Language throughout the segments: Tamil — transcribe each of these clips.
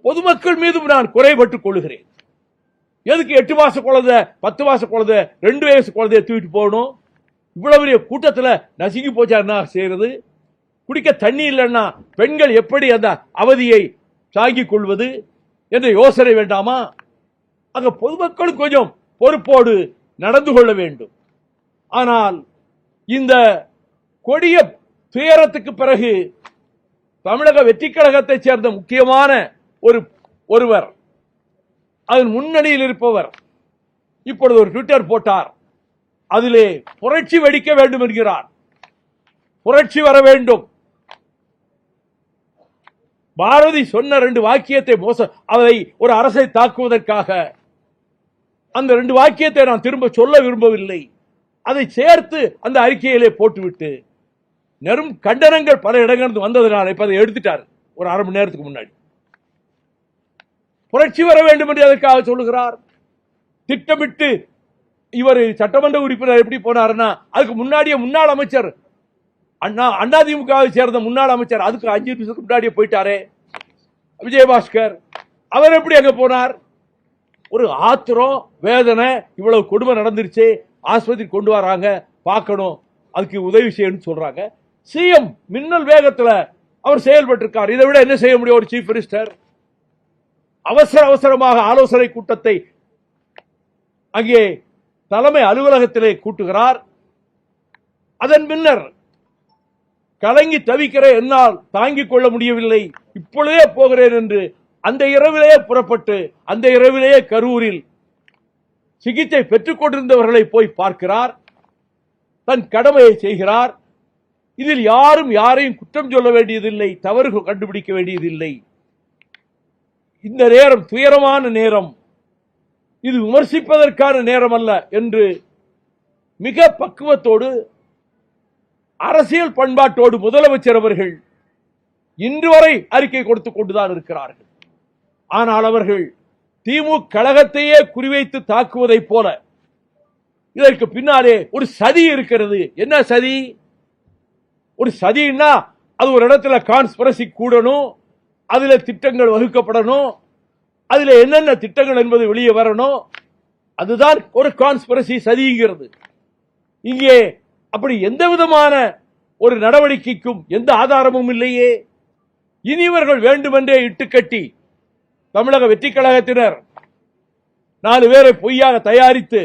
பொதுமக்கள் மீதும் நான் குறைபட்டுக் கொள்கிறேன். எதுக்கு 8 மாச குழந்தை 10 மாச குழந்தை 2 வயசு குழந்தைய தூக்கிட்டு போகணும்? இவ்வளவு பெரிய கூட்டத்தில் நசுங்கி போச்சா என்ன செய்யறது? குடிக்க தண்ணி இல்லைன்னா பெண்கள் எப்படி அந்த அவதியை தாங்கிக் கொள்வது என்ற யோசனை வேண்டாமா? அங்க பொதுமக்கள் கொஞ்சம் பொறுப்போடு நடந்து கொள்ள வேண்டும். ஆனால் இந்த கொடிய துயரத்துக்கு பிறகு தமிழக வெற்றி கழகத்தைச் சேர்ந்த முக்கியமான ஒருவர், அதன் முன்னணியில் இருப்பவர் இப்பொழுது ஒரு ட்விட்டர் போட்டார். அதிலே புரட்சி வெடிக்க வேண்டும் என்கிறார். புரட்சி வர வேண்டும். பாரதி சொன்ன 2 வாக்கியத்தை அதை ஒரு அரசை தாக்குவதற்காக அந்த 2 வாக்கியத்தை நான் திரும்ப சொல்ல விரும்பவில்லை. அதை சேர்த்து அந்த அறிக்கையிலே போட்டுவிட்டு நெரும் கண்டனங்கள் பல இடங்களிலிருந்து வந்ததனால் இப்ப அதை எடுத்துட்டார். ஒரு அரை மணி நேரத்துக்கு முன்னாடி புரட்சி வர வேண்டும் என்று அதற்காக சொல்லுகிறார். திட்டமிட்டு இவர் சட்டமன்ற உறுப்பினர் எப்படி போனார்னா, அதுக்கு முன்னாடியே முன்னாள் அமைச்சர் அதிமுகவை சேர்ந்த முன்னாள் அமைச்சர் அதுக்கு 5 நிமிஷத்துக்கு முன்னாடியே போயிட்டாரே விஜயபாஸ்கர், அவர் எப்படி அங்க போனார்? ஒரு ஆத்திரம் வேதனை, இவ்வளவு கொடுமை நடந்துருச்சு, ஆஸ்பத்திரி கொண்டு வராங்க, பார்க்கணும், அதுக்கு உதவி செய்யணும் சொல்றாங்க. சிஎம் மின்னல் வேகத்தில் அவர் செயல்பட்டிருக்கார். இதை விட என்ன செய்ய முடியும்? ஒரு சீஃப் மினிஸ்டர் அவசரமாக ஆலோசனை கூட்டத்தை அங்கே தலைமை அலுவலகத்திலே கூட்டுகிறார். அதன் பின்னர் கலங்கி தவிக்கிற என்னால் தாங்கிக் கொள்ள முடியவில்லை, இப்பொழுதே போகிறேன் என்று அந்த இரவிலேயே புறப்பட்டு அந்த இரவிலேயே கரூரில் சிகிச்சை பெற்றுக் கொண்டிருந்தவர்களை போய் பார்க்கிறார். தன் கடமையை செய்கிறார். இதில் யாரும் யாரையும் குற்றம் சொல்ல வேண்டியதில்லை, தவறு கண்டுபிடிக்க வேண்டியதில்லை. இந்த நேரம் துயரமான நேரம், இது விமர்சிப்பதற்கான நேரம் அல்ல என்று மிக பக்குவத்தோடு அரசியல் பண்பாட்டோடு முதலமைச்சர் அவர்கள் இன்று வரை அறிக்கை கொடுத்துக் கொண்டுதான் இருக்கிறார்கள். ஆனால் அவர்கள் திமுக கழகத்தையே குறிவைத்து தாக்குவதை போல இதற்கு பின்னாலே ஒரு சதி இருக்கிறது. என்ன சதி? ஒரு சதினா அது ஒரு இடத்துல கான்ஸ்பிரசி கூடணும், அதுல திட்டங்கள் வகுக்கப்படணும், அதுல என்னென்ன திட்டங்கள் என்பது வெளியே வரணும், அதுதான் ஒரு கான்ஸ்பிரசி சதிங்கிறது. இங்கே அப்படி எந்த விதமான ஒரு நடவடிக்கைக்கும் எந்த ஆதாரமும் இல்லையே. இனிவர்கள் வேண்டுமென்றே இட்டுக்கட்டி தமிழக வெற்றி கழகத்தினர் 4 பேரை பொய்யாக தயாரித்து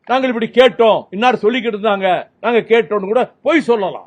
நாங்கள் இப்படி கேட்டோம், இன்னார் சொல்லிக்கிட்டு இருந்தாங்க, நாங்க கேட்டோம் கூட பொய் சொல்லலாம்.